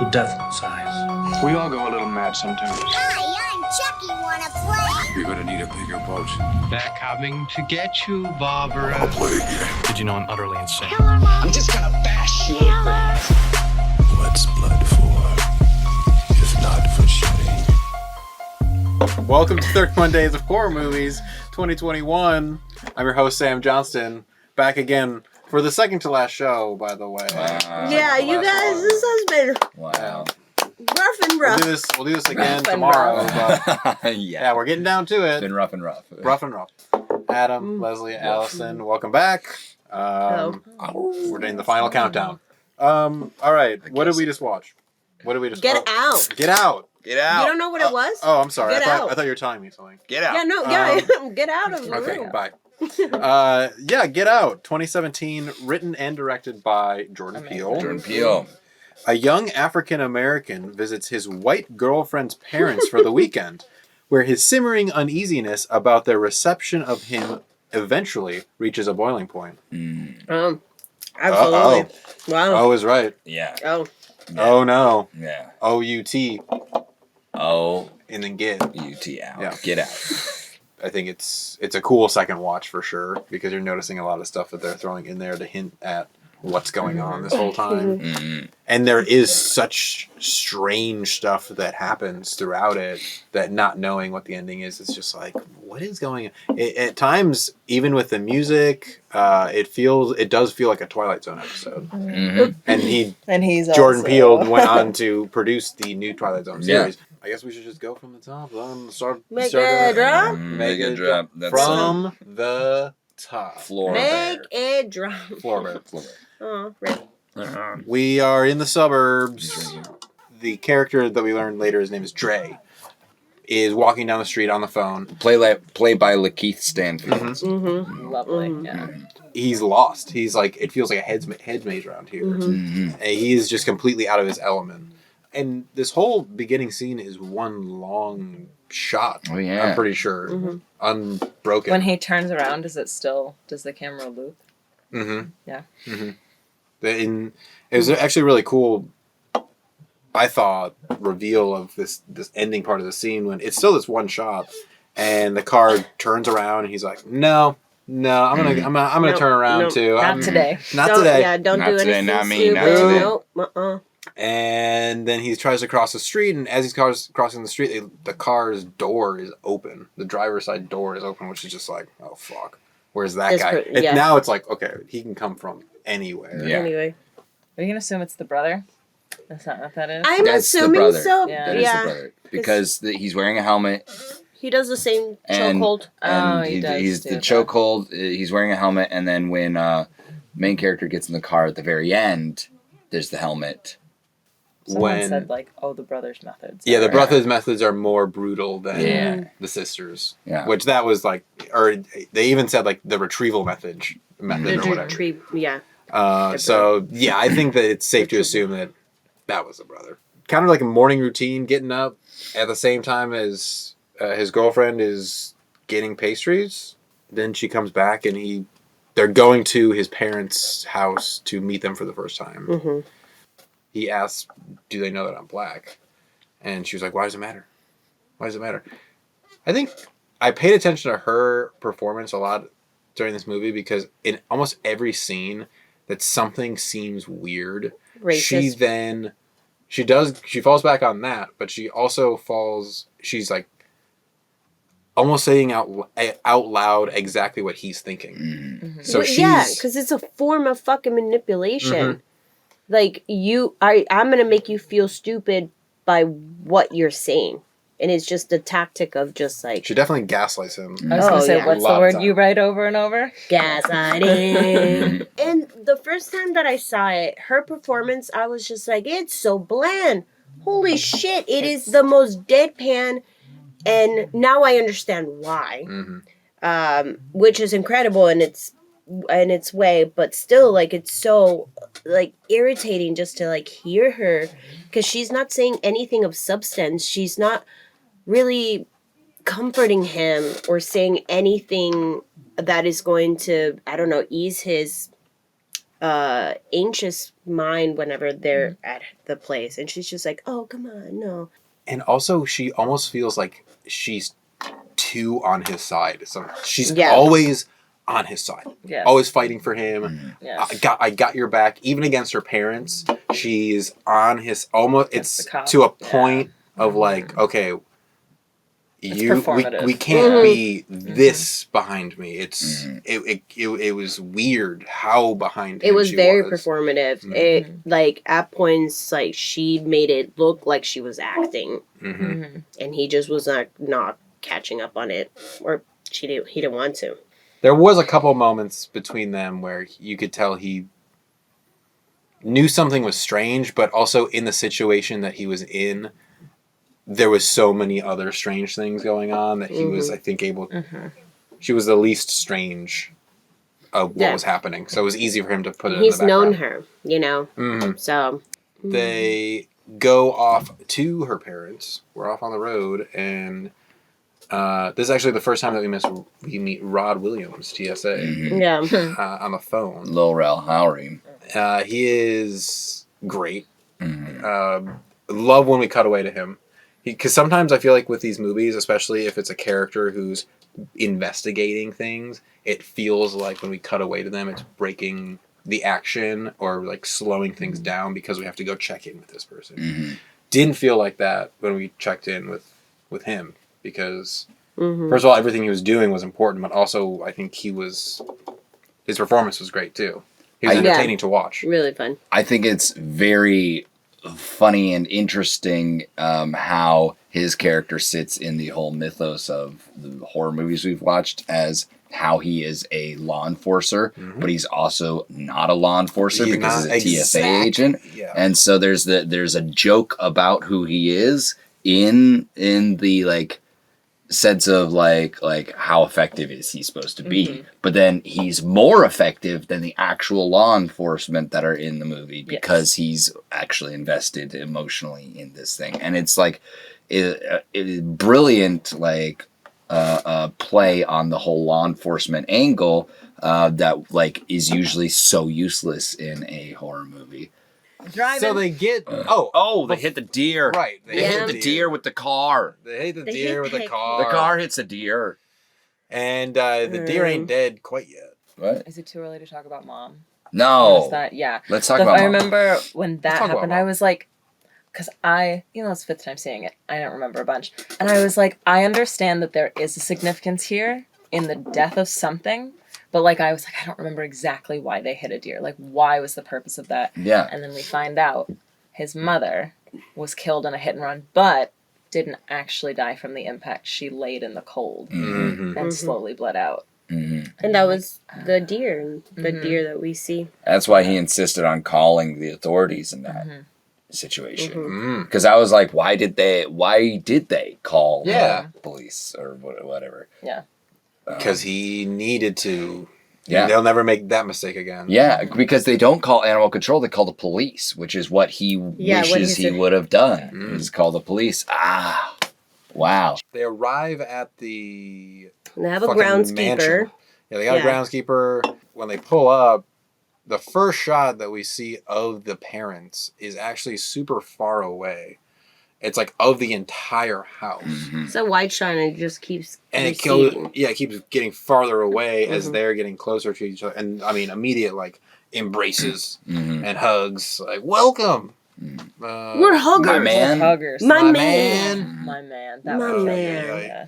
The deathless eyes. We all go a little mad sometimes. Hi, I'm Chucky. Wanna play? You're gonna need a bigger boat. They're coming to get you, Barbara. I'll play again. Did you know I'm utterly insane? Killer Mom. I'm just gonna bash you. What's blood for? If not for shedding. Welcome to 31 Days of Horror Movies 2021. I'm your host, Sam Johnston, back again for the second to last show, by the way. Yeah, you guys, this has been Wow. rough and rough. We'll do this again Rough and tomorrow. rough. But yeah, we're getting down to It's it. been rough and rough. Rough and rough. Adam, Leslie, Allison, welcome back. We're doing the final countdown. All right, what did we just watch? What did we just Get watch? out. Get out. Get out. You don't know what it was? Oh, I'm sorry. Get I out. thought you were telling me something. Get out. Yeah, no, get out of the Okay, room. bye. Get Out, 2017, written and directed by Jordan Peele. Jordan Peele. A young African-American visits his white girlfriend's parents for the weekend, where his simmering uneasiness about their reception of him eventually reaches a boiling point. Absolutely. Wow. Oh is right. Yeah. Oh. Oh no. Yeah. O-U-T. O And then get. U-T out. Yeah. Get out. I think it's a cool second watch for sure, because you're noticing a lot of stuff that they're throwing in there to hint at what's going on this whole time. Mm-hmm. And there is such strange stuff that happens throughout it that not knowing what the ending is, it's just like, what is going on? At times, even with the music, it does feel like a Twilight Zone episode. Mm-hmm. And he's Jordan also... Peele went on to produce the new Twilight Zone Yeah. series. I guess we should just go from the top. Make a drop. Make a drop. That's from the top. floor. Make a drop. Floor bear. Oh, right. We are in the suburbs. The character that we learned later, his name is Dre, is walking down the street on the phone. Play by Lakeith Stanfield. Mm-hmm. Lovely. Mhm. Yeah. He's lost. He's like, it feels like a head maze around here. Mm-hmm. And he's just completely out of his element. And this whole beginning scene is one long shot. Oh, yeah. I'm pretty sure. Mm-hmm. Unbroken. When he turns around, does the camera loop? Mm-hmm. Yeah. Mm-hmm. It was actually really cool, I thought, reveal of this ending part of the scene when it's still this one shot, and the car turns around and he's like, no, I'm gonna turn around too. Not today. Not today. Yeah, don't Not do today, anything not me, stupid. not today. Nope. And then he tries to cross the street, and as he's crossing the street, the car's door is open. The driver's side door is open, which is just like, oh fuck, where's that It's guy? yeah. Now it's like, okay, he can come from anywhere. Yeah. Anyway. Are you gonna assume it's the brother? That's not what that is. I'm That's the assuming brother. so. Yeah. That is the brother. Because he's wearing a helmet. He does the same And- chokehold. Oh, he does He's do the that. chokehold. He's wearing a helmet, and then when main character gets in the car at the very end, there's the helmet. Someone said like, "Oh, the brothers' methods." Yeah, the Right. brothers' methods are more brutal than Yeah. the sisters. Yeah. Which that was like, or they even said like the retrieval method or The whatever. tree, yeah. So yeah, I think that it's safe to assume that was the brother. Kind of like a morning routine, getting up at the same time as his girlfriend is getting pastries. Then she comes back and they're going to his parents' house to meet them for the first time. Mm-hmm. He asks, do they know that I'm black? And she was like, why does it matter? Why does it matter? I think I paid attention to her performance a lot during this movie because in almost every scene that something seems weird, Racist. she falls back on that, but she also she's like almost saying out loud exactly what he's thinking. Mm-hmm. So Yeah, because it's a form of fucking manipulation. Mhm. Like, I'm going to make you feel stupid by what you're saying. And it's just a tactic of just like... She definitely gaslights him. I was gonna say, yeah. what's A lot the of word you write over and over? gaslighting. And the first time that I saw it, her performance, I was just like, it's so bland. Holy shit, it is the most deadpan. And now I understand why. Mm-hmm. Which is incredible in its way, but still, like, it's so like irritating just to like hear her, because she's not saying anything of substance. She's not really comforting him or saying anything that is going to, I don't know, ease his anxious mind whenever they're at the place, and she's just like, "Oh, come on, no." And also, she almost feels like she's too on his side. So she's Yeah. always on his side. Yes. Always fighting for him. Yes. I got your back. Even against her parents, she's on his almost. Against It's the cop. to a point of like, okay, performative. we can't be this behind me. It's it was weird how behind him It was she very was. performative. It like at points like she made it look like she was acting, and he just was not catching up on it, or he didn't want to. There was a couple moments between them where you could tell he knew something was strange, but also in the situation that he was in, there was so many other strange things going on that he was, I think, able. She was the least strange of what was happening, so it was easy for him to put it. He's in the known background. her, you know. So They go off to her parents. We're off on the road, and this is actually the first time that we meet Rod Williams, TSA, yeah, on the phone. Lil Rel Howery. He is great. Love when we cut away to him. Because sometimes I feel like with these movies, especially if it's a character who's investigating things, it feels like when we cut away to them, it's breaking the action or like slowing things down because we have to go check in with this person. Didn't feel like that when we checked in with him because first of all, everything he was doing was important, but also I think his performance was great too. He was entertaining to watch. really fun. I think it's very funny and interesting how his character sits in the whole mythos of the horror movies we've watched as how he is a law enforcer, but he's also not a law enforcer He's because not he's a TSA exactly, agent. yeah. And so there's a joke about who he is in the like sense of like how effective is he supposed to be, but then he's more effective than the actual law enforcement that are in the movie because he's actually invested emotionally in this thing, and it's like it is brilliant like play on the whole law enforcement angle that like is usually so useless in a horror movie. So they get they hit the deer. Right, They hit the deer with the car. They hit the They deer hit with the the car. The car hits a deer. And the deer ain't dead quite yet. What? Is it too early to talk about Mom? No. Is that, yeah. Let's talk So about I Mom. remember when that talk about happened, Mom. I was like, because it's the 5th time seeing it. I don't remember a bunch. And I was like, I understand that there is a significance here in the death of something. But like, I was like, I don't remember exactly why they hit a deer. Like, why was the purpose of that? Yeah. And then we find out his mother was killed in a hit and run, but didn't actually die from the impact. She laid in the cold and slowly bled out. And that was the deer that we see. That's why he insisted on calling the authorities in that situation. Because I was like, why did they call the police or whatever? Yeah. Because he needed to. Yeah. They'll never make that mistake again. Yeah, because they don't call animal control, they call the police, which is what he wishes he would have done. Is call the police. Ah, wow. They arrive at the And they have a fucking groundskeeper. mansion. Yeah, they got a groundskeeper. When they pull up, the first shot that we see of the parents is actually super far away. It's like of the entire house. It's a wide shot, and it just keeps And it keeps getting farther away as they're getting closer to each other. And I mean, immediate like embraces and hugs, like welcome. We're huggers. My man. We're huggers. My My man. man. My man. My was man. yeah.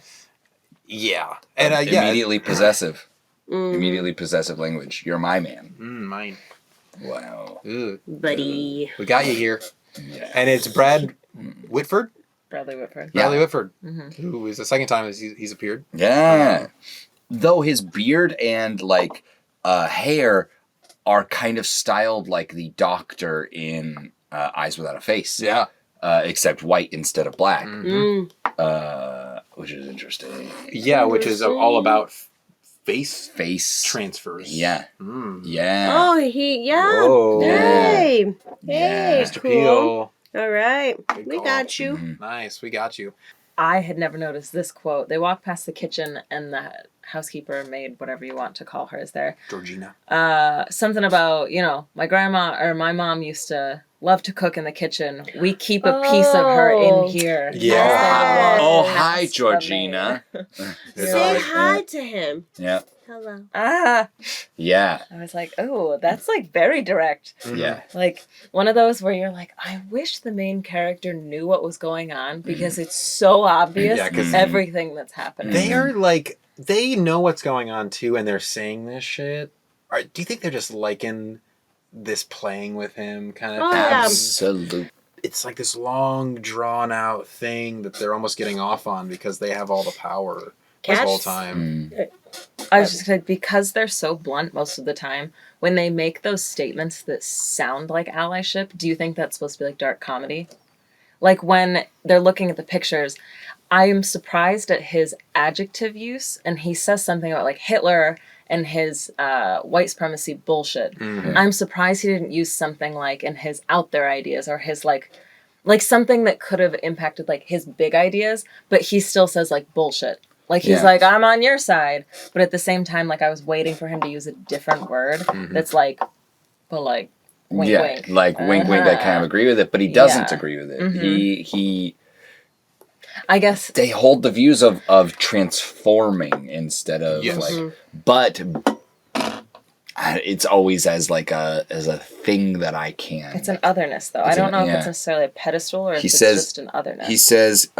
Yeah, and Immediately possessive. Immediately possessive language. You're my man. mine. Wow. Ugh. Buddy. We got you here, and it's Brad Whitford. Bradley Whitford. Bradley Whitford, who is the second time he's appeared. Yeah. Though his beard and like hair are kind of styled like the doctor in Eyes Without a Face. Yeah. Except white instead of black. Which is interesting. Yeah, which is all about face Transfers. transfers. Yeah. Yeah. Oh, Whoa. Hey. Yeah. Hey, Mr. cool. Peele. All right. Good We call. got you. Nice, we got you. I had never noticed this quote. They walk past the kitchen and the housekeeper, maid, whatever you want to call her, is there. Georgina. Something about, my grandma or my mom used to love to cook in the kitchen. We keep a piece of her in here. Yeah. Oh, Past hi, the Georgina. Say hi to him. Yeah. Hello. Yeah. I was like, oh, that's like very direct. Yeah. Like one of those where you're like, I wish the main character knew what was going on because it's so obvious Yeah, 'cause everything that's happening. They are like, they know what's going on too, and they're saying this shit. Do you think they're just liking this playing with him kind of thing? Absolutely. It's like this long, drawn out thing that they're almost getting off on because they have all the power this whole time. I was just like, because they're so blunt most of the time, when they make those statements that sound like allyship, do you think that's supposed to be like dark comedy? Like when they're looking at the pictures, I am surprised at his adjective use, and he says something about like Hitler and his white supremacy bullshit. I'm surprised he didn't use something like in his out there ideas or his like something that could have impacted like his big ideas, but he still says like bullshit. Like he's like, I'm on your side, but at the same time, like I was waiting for him to use a different word that's like, but like, wink, wink. Like wink, wink. I kind of agree with it, but he doesn't agree with it. He. I guess they hold the views of transforming instead of but it's always as like a thing that I can. It's an otherness though. I don't know if it's necessarily a pedestal or if it's just an otherness. He says,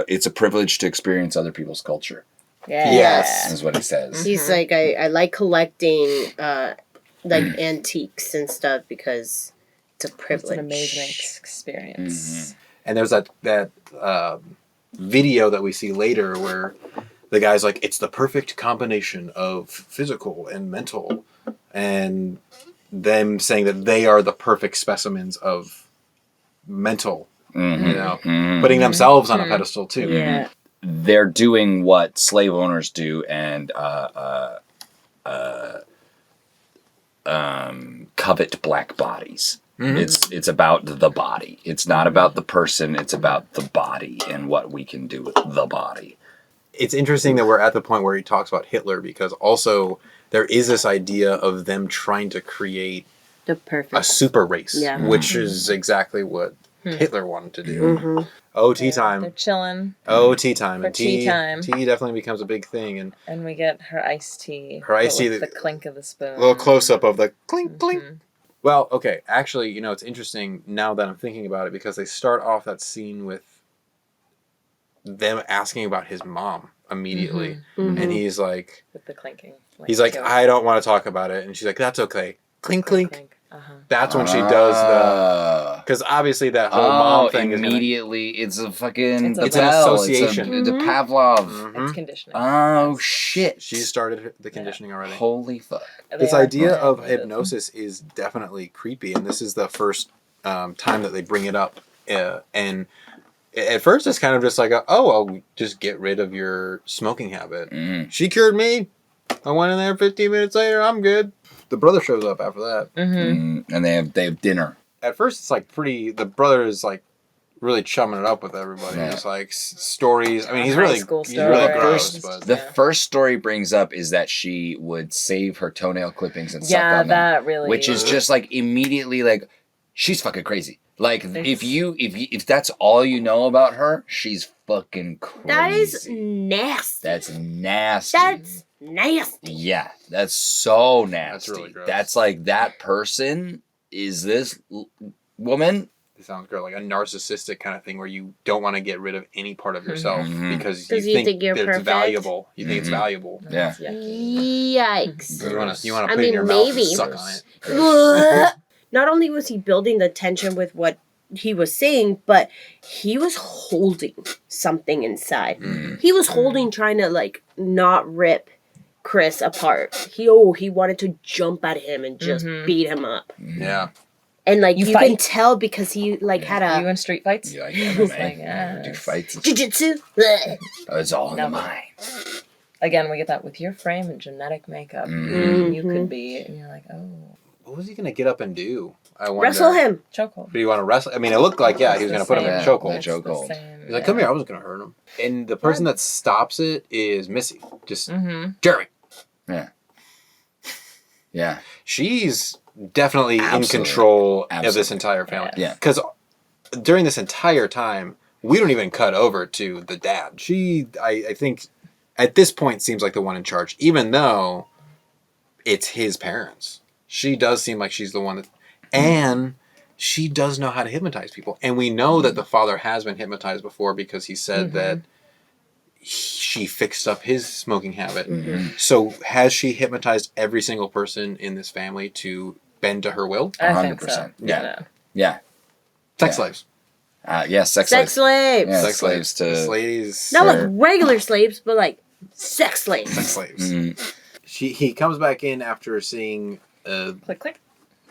it's a privilege to experience other people's culture. Yes, is what he says. He's like, I like collecting like antiques and stuff because it's a privilege. It's an amazing experience. And there's that video that we see later where the guy's like, it's the perfect combination of physical and mental, and them saying that they are the perfect specimens of mental, putting themselves on a pedestal too. Yeah. They're doing what slave owners do and covet black bodies. It's about the body. It's not about the person. It's about the body and what we can do with the body. It's interesting that we're at the point where he talks about Hitler, because also there is this idea of them trying to create the perfect a super race, which is exactly what Hitler wanted to do. Tea time. They're chilling. Tea time. And tea time. Tea definitely becomes a big thing. And we get her iced tea. With the clink of the spoon. A little close up of the clink, clink. Well, okay. Actually, it's interesting now that I'm thinking about it, because they start off that scene with them asking about his mom immediately. And he's like... with the clinking. He's like, I don't want to talk about it. And she's like, that's okay. Clink, clink. That's when she does the... Because obviously that whole mom thing immediately, it's a fucking... It's an association. It's a Pavlov. It's conditioning. Oh, shit. She started the conditioning already. Holy fuck. This idea of hypnosis is definitely creepy, and this is the first time that they bring it up. And at first it's kind of just like, I'll just get rid of your smoking habit. She cured me. I went in there 15 minutes later, I'm good. The brother shows up after that. And they have dinner. At first it's like the brother is like really chumming it up with everybody. It's like stories. I mean, he's really gross. The first story brings up is that she would save her toenail clippings and suck on them. That really which is just like immediately like, she's fucking crazy. Like if that's all you know about her, she's fucking crazy. That is nasty. That's nasty. That's nasty. Yeah, that's so nasty. That's really gross. That's like, that person is this woman. It sounds like a narcissistic kind of thing where you don't want to get rid of any part of yourself because you think you're that it's perfect? valuable. You think it's valuable. Yeah. Yikes. You want to put it in your mouth and suck on it. Not only was he building the tension with what he was saying, but he was holding something inside. He was holding, trying to like not rip Chris apart. He wanted to jump at him and just beat him up. Yeah. And like you fight? can tell because he like had a You in street fights? You like MMA? Do fights? jiu-jitsu. It's all in the mind. Again, we get that with your frame and genetic makeup. You could be, and you're like, oh. What was he going to get up and do? I wonder. Wrestle him. Chokehold. Do you want to wrestle? I mean, it looked like, yeah, he was going to put him in a Yeah, chokehold. the chokehold. He's like, come here, I wasn't going to hurt him. And the person that stops it is Missy. Just, Jeremy. Yeah. Yeah. She's definitely in Absolutely. control of Absolutely. this entire family. Yeah. Because during this entire time, we don't even cut over to the dad. She, I think, at this point, seems like the one in charge, even though it's his parents. She does seem like she's the one that... And she does know how to hypnotize people. And we know that the father has been hypnotized before because he said that she fixed up his smoking habit. So has she hypnotized every single person in this family to bend to her will? I think so. 100%. Yeah. Yeah. Sex Yeah. slaves. Yeah, sex Sex slaves. slaves. Yeah, Sex slaves to... This lady's Not like regular slaves, but like sex slaves. sex slaves. Mhm. He comes back in after seeing, Click, click.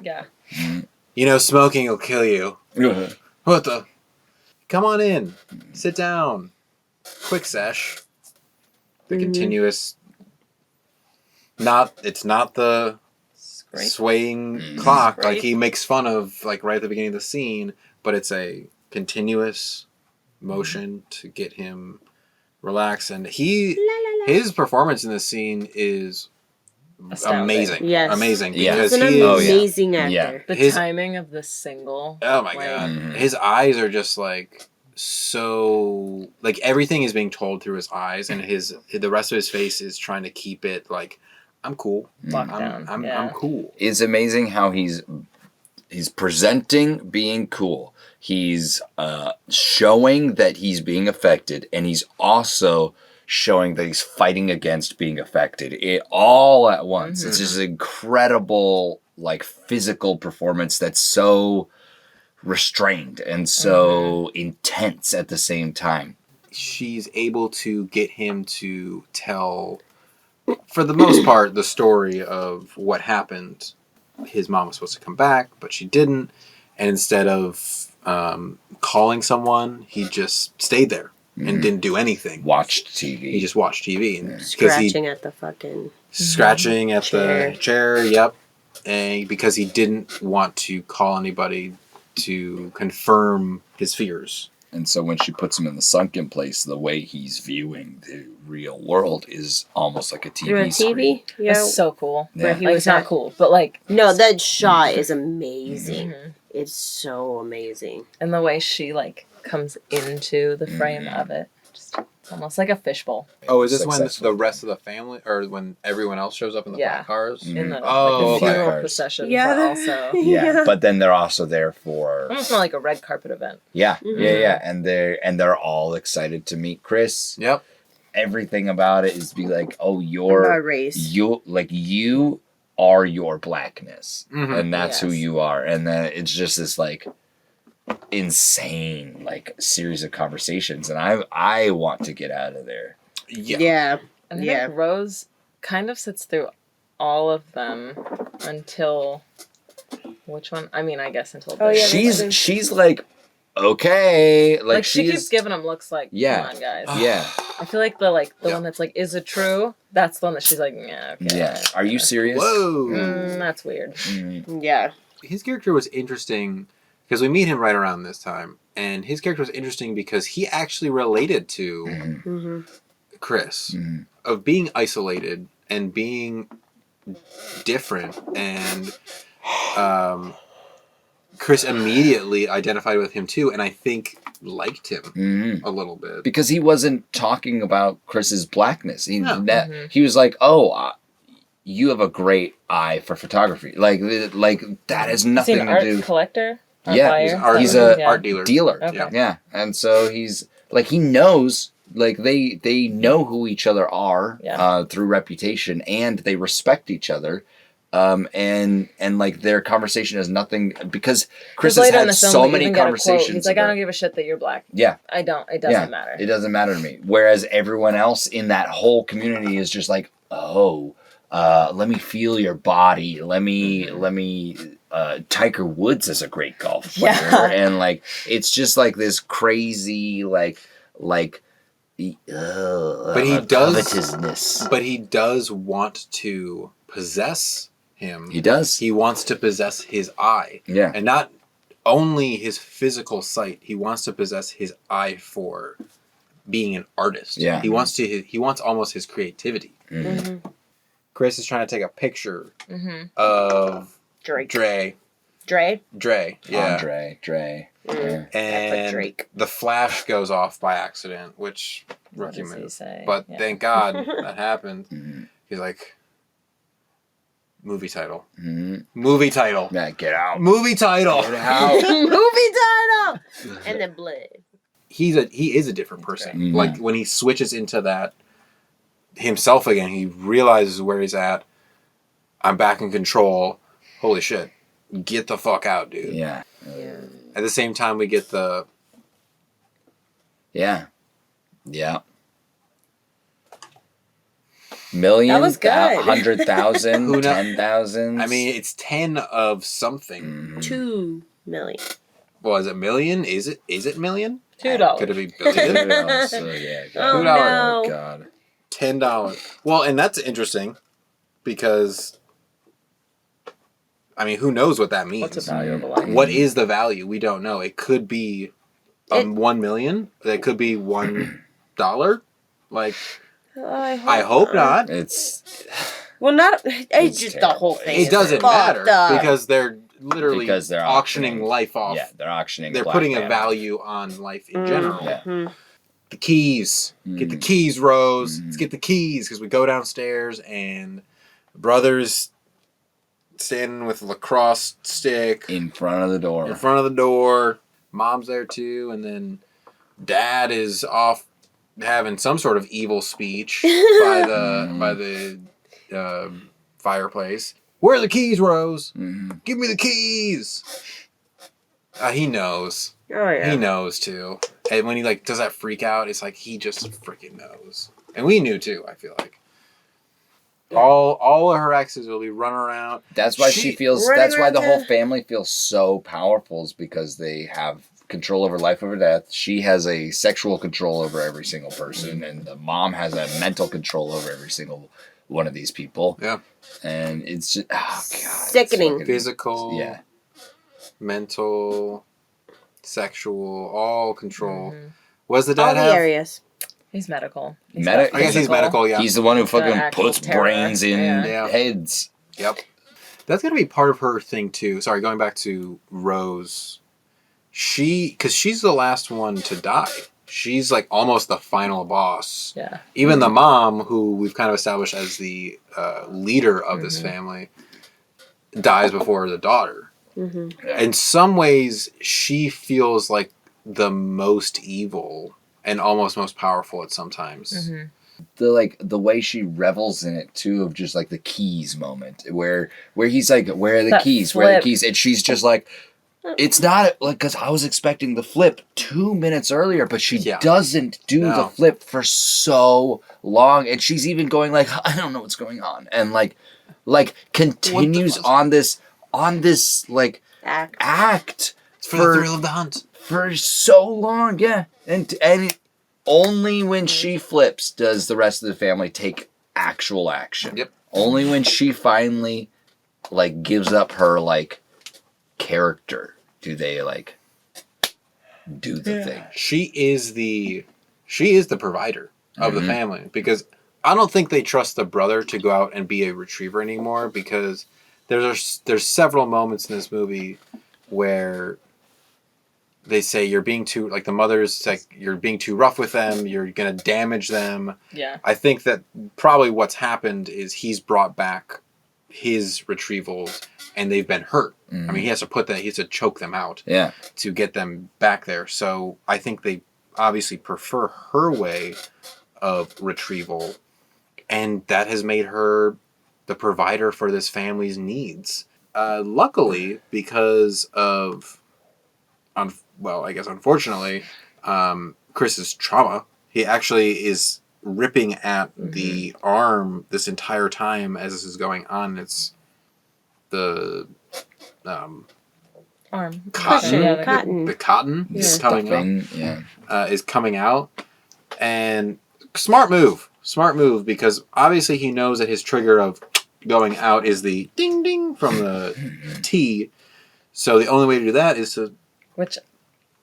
Yeah. Smoking will kill you. Mhm. What the? Come on in. Sit down. Quick sesh. The continuous. It's not the Scrape. swaying clock like Scrape. he makes fun of, like right at the beginning of the scene, but it's a continuous motion to get him relaxed. And his performance in this scene is Astounding. amazing. Yes. Amazing. Yeah. Because He's an he is. amazing Yeah. actor. The His- timing of the single. Oh my like, god. Mhm. His eyes are just like so like everything is being told through his eyes, and the rest of his face is trying to keep it like I'm cool. Lockdown. I'm cool. It's amazing how he's presenting being cool. He's showing that he's being affected, and he's also showing that he's fighting against being affected. It all at once. It's just an incredible like physical performance that's so restrained and so intense at the same time. She's able to get him to tell, for the most part, the story of what happened. His mom was supposed to come back, but she didn't. And instead of calling someone, he just stayed there and didn't do anything. Watched TV. He just watched TV. And because Scratching at the fucking scratching at Chair. the chair, yep. And because he didn't want to call anybody to confirm his fears. And so when she puts him in the sunken place, the way he's viewing the real world is almost like a TV through a screen. TV. Yeah. That's so cool. Yeah. Where he Like, was it's not at. cool, but like, No, that shot is amazing. Mm-hmm. It's so amazing. and the way she like comes into the frame of it, just it's almost like a fishbowl Oh, is this when Successful. the rest of the family, or when everyone else shows up in the Yeah. black cars? in the, Oh, like the okay. funeral Cars. procession, Yeah. but also Yeah, but then they're also there for almost more like a red carpet event. yeah, and they're all excited to meet Chris. Yep. Everything about it is be like, oh, About you're race. you are your blackness, Mhm. and that's who Yes. you are, and then it's just this like insane like series of conversations, and I want to get out of there. Yeah. Yeah. And I Yeah. think Rose kind of sits through all of them until which one? I mean, I guess until Oh, yeah, She's like okay, like she she's keeps giving him looks like, Yeah. come on, guys. yeah. I feel like the Yeah. one that's like, is it true? That's the one that she's like, yeah, okay. Yeah. Are you serious? Whoa. That's weird. Mm. Yeah. His character was interesting because we meet him right around this time, and his character was interesting because he actually related to Mhm. Mm-hmm. Chris Mhm. of being isolated and being different, and Chris immediately identified with him too, and I think liked him Mhm. a little bit. Because he wasn't talking about Chris's blackness. He No. he was like, "Oh, you have a great eye for photography." Like that has Is he nothing an to art do. collector? Art Yeah, buyer? He's an art, He's dealer. a art dealer. dealer. Okay. Yeah. Yeah, and so he's like he knows like they know who each other are Yeah. through reputation, and they respect each other. And like their conversation has nothing because Chris has Later in had the film, so we many even get a quote. conversations. He's like, I about- don't give a shit that you're black. Yeah. I don't. It Yeah, doesn't matter. It doesn't matter to me. Whereas everyone else in that whole community is just like, oh, let me feel your body. Let me. Tiger Woods is a great golf player, Yeah. and like it's just like this crazy but he does- covetousness. But he does want to possess him. He does. He wants to possess his eye. Yeah. And not only his physical sight, he wants to possess his eye for being an artist. Yeah. He wants almost his creativity. Mm-hmm. Chris is trying to take a picture Mm-hmm. of Drake. Dre. Yeah. Dre. Yeah. And Drake. the flash goes off by accident, which What rookie does he move. say? But Yeah. thank God that happened. Mhm. He's like, movie title. Mhm. Movie title. Yeah, get out. Movie title. Get out. Movie title. And then blood. He is a different person. Mhm. Like when he switches into that himself again, he realizes where he's at. I'm back in control. Holy shit. Get the fuck out, dude. Yeah. At the same time, we get the Yeah. Yeah. Million, That was good. 100,000, Who kno- 10,000. I mean, it's 10 of something. Mhm. 2 million. Well, is it million? Is it million? $2. Could it be billion? So, yeah, Oh, God. no. God. $10. Well, and that's interesting because, I mean, who knows what that means? What's the value of a life? What is the value? We don't know. It could be It- 1 million. It could be $1. Like, Oh, I hope not. It's Well, not. It's just the terrible. whole thing. It is doesn't fucked matter up. because they're literally Because they're auctioning auctioning. life off. yeah, they're auctioning. They're Black putting a Man. value on life in general. Yeah. Mhm. The keys. Get the Mm. keys, Rose. Mm. Let's get the keys because we go downstairs and brother's standing with a lacrosse stick in front of the door. in front of the door. Mom's there too, and then dad is off having some sort of evil speech by the fireplace. Where are the keys, Rose? Mhm. Give me the keys. He knows. Oh, yeah. He knows too. And when he like does that freak out, it's like he just freaking knows. And we knew too, I feel like. All of her exes will be running around. That's why she feels. Running That's why the around whole town. family feels so powerful, is because they have control over life over death. She has a sexual control over every single person, and the mom has a mental control over every single one of these people. Yeah. And it's just oh god, it's Sickening. fucking- Physical, Yeah. mental, sexual, all control. Mhm. What does the All dad the have? areas. He's medical. Medi- I guess he's medical, yeah. He's the one who fucking actual puts terror. brains in Yeah. heads. Yep. That's gonna be part of her thing too. Sorry, going back to Rose. Because she's the last one to die. She's like almost the final boss. Yeah. Even the mom, who we've kind of established as the leader of this family, dies before the daughter. Mm-hmm. In some ways, she feels like the most evil and almost most powerful at some times. Mm-hmm. The way she revels in it too, of just like the keys moment where he's like, where are the That keys? Where are the flip. keys? And she's just like, it's not like, because I was expecting the flip 2 minutes earlier, but she Yeah. doesn't do No. the flip for so long, and she's even going like, I don't know what's going on, and like continues on this like act It's for the thrill of the hunt. for so long, yeah, and only when she flips does the rest of the family take actual action. Yep. Only when she finally like gives up her like character do they like do the thing. She is the provider of the Mhm. family, because I don't think they trust the brother to go out and be a retriever anymore, because there's several moments in this movie where they say you're being too, like the mother's like, you're being too rough with them, you're gonna damage them. Yeah. I think that probably what's happened is he's brought back his retrievals and they've been hurt. Mhm. I mean, he has to choke them out Yeah. to get them back there. So I think they obviously prefer her way of retrieval, and that has made her the provider for this family's needs. Luckily, because of, I guess unfortunately, Chris's trauma, he actually is ripping at the arm this entire time as this is going on. It's the Arm. cotton. Yeah, Cotton. The cotton is coming out. Stuffing, yeah. Is coming out, and smart move, because obviously he knows that his trigger of going out is the ding ding from the T. So the only way to do that is to... Which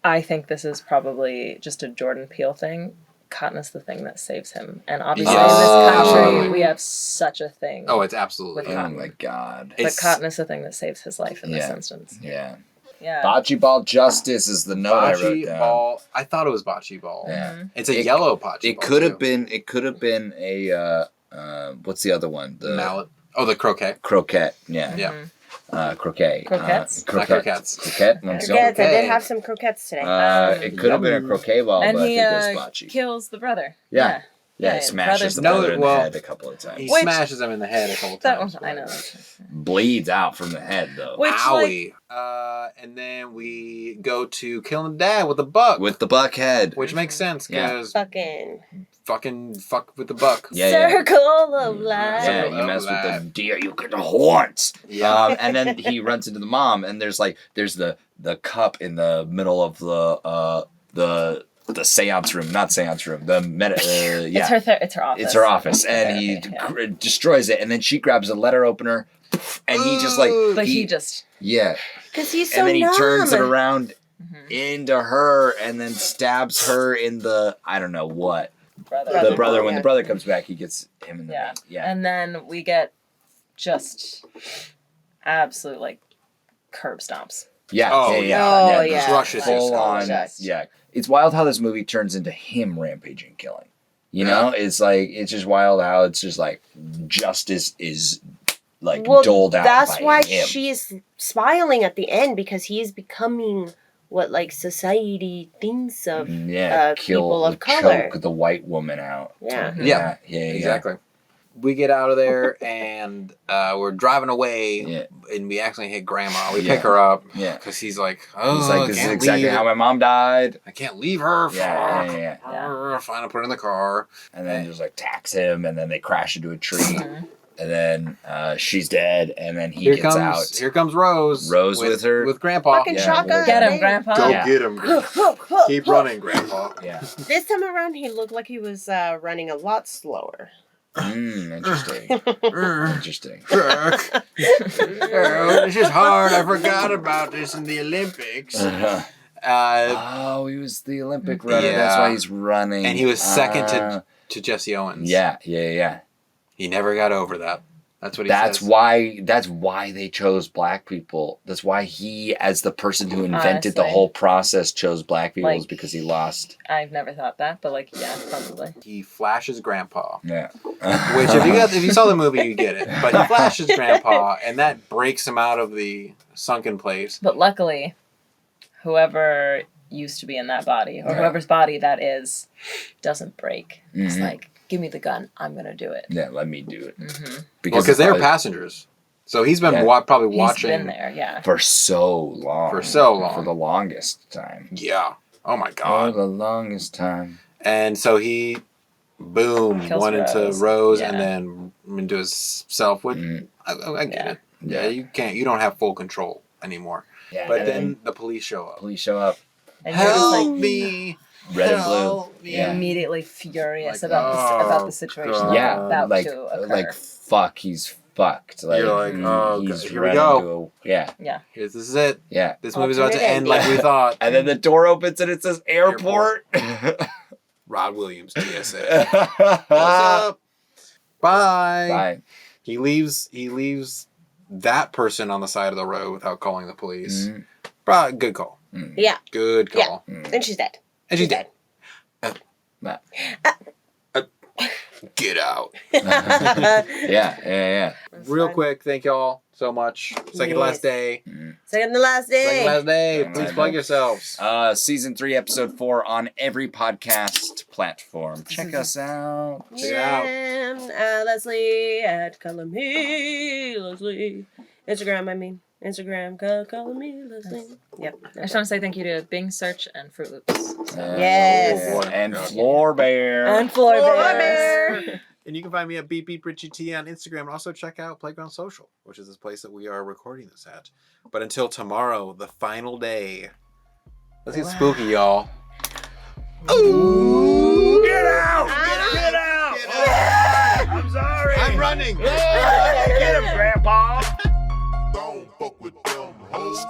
I think this is probably just a Jordan Peele thing. Cotton is the thing that saves him. And obviously in this country, Absolutely. we have such a thing. Oh, it's absolutely... With Oh my god. But Cotton is the thing that saves his life in this instance. Yeah. Yeah. Bocce ball justice is the note I wrote Bocce down. ball. I thought it was bocce ball. Yeah. It's a yellow bocce It ball. could have too. been. It could have been a. What's the other one? The mallet. Oh, the croquet. croquette. Yeah. Yeah. Croquet. Croquettes? Croquettes. Croquette. Let's go. Croquettes. I did have some croquettes today. It could have been a croquet ball, And but he I think it was bocce. kills the brother. Yeah. Yeah, Yeah, he smashes the brother's- brother in No, the well, head a couple of times. He Which- smashes him in the head a couple That times. was, I know. Bleeds out from the head though. Which, Owie. And then we go to killing the dad with the buck. With the buck head. Which makes sense, Yeah. because Fucking fuck with the buck. Yeah. circle of life. Yeah, you mess with the deer, you get the horns. Yeah. And then he runs into the mom, and there's the cup in the middle of the seance room, not seance room, the yeah. It's her office. It's her office, and Okay, he yeah. destroys it, and then she grabs a letter opener, and he just like, But he just... yeah, Because he's so and then he numb. turns it around into her, and then stabs her in the I don't know what. Brother. The brother, when Yeah. the brother comes back, he gets him in the Yeah. ring. Yeah. And then we get just absolute, like, curb stomps. Yeah. Oh, yeah. Just crushes full yourself. on. Just- Yeah. It's wild how this movie turns into him rampaging, killing. You know, it's like it's just wild how it's just like justice is like doled out. That's by why him. she's smiling at the end, because he is becoming what like society thinks of people of color. choke the white woman out. Yeah. Yeah. Yeah. Exactly. We get out of there and we're driving away, and we accidentally hit Grandma. We pick her up because he's like, "Oh, He's like, I this is can't exactly leave. how my mom died. I can't leave her." Yeah. Fine, I'll put her in the car. And then just like tax him, and then they crash into a tree, and then she's dead, and then he gets out. Here comes Rose. Rose with her. with Grandpa. Fucking shotgun. Get him, Grandpa. Go Yeah. get him. Grandpa. Keep running, Grandpa. Yeah. This time around, he looked like he was running a lot slower. Interesting. Interesting. Oh, this is hard. I forgot about this in the Olympics. Oh, he was the Olympic runner. That's why he's running. And he was second to Jesse Owens. Yeah. He never got over that. That's what he That's says. why they chose black people. That's why he, as the person who invented the Honestly. whole process, chose black people, is Like- because he lost. I've never thought that, but like, yeah, probably. He flashes Grandpa. Yeah. Which, if you saw the movie, you get it. But he flashes Grandpa, and that breaks him out of the sunken place. But luckily, whoever used to be in that body, or whoever's body that is, doesn't break. It's Mhm. like, give me the gun. I'm going to do it. Yeah, let me do it. Mm-hmm. Because they were passengers. So he's been probably He's watching. been there, yeah. for so long. For so long. For the longest time. Yeah. Oh my For God. the longest time. And so he, boom, Kills went into Rose. Rose Yeah. and then into himself. Which I get Yeah. it. Yeah, you don't have full control anymore. Yeah. But and then the police show up. police show up. And you're just Help like me. Red and blue. Help me. Yeah. immediately furious Like, about the situation God. that's Yeah. about Like, to occur. like, fuck, he's fucked. Like, You're like, oh, he's God, here we running go. to a- yeah. This is it. Yeah. This movie's about to Alternate end like we ending. thought. And then the door opens and it says airport. Rod Williams, TSA. What's up? Bye. Bye. He leaves that person on the side of the road without calling the police. Mhm. Good call. Yeah. Good Yeah. call. And she's dead. And she's dead. Matt. Get out. Yeah. Real quick, thank y'all so much. Second to last day. Second to last day. Second to last day. Second to Please last plug day. yourselves. Season 3, episode 4 on every podcast platform. Check us out. Check it out. Yeah, Leslie at Color Me Leslie. Instagram, color me Leslie. Yep. I just want to say thank you to Bing Search and Fruit Loops. Yes. Oh, boy. And Floor Bear. And Floor Floor Bears. And you can find me at Beep Beep Richie T on Instagram. And also check out Playground Social, which is this place that we are recording this at. But until tomorrow, the final day. Let's get spooky, y'all. Ooh! Get out! Get out! Get out! I'm sorry! I'm running! Get Grandpa. Don't fuck with them hoes.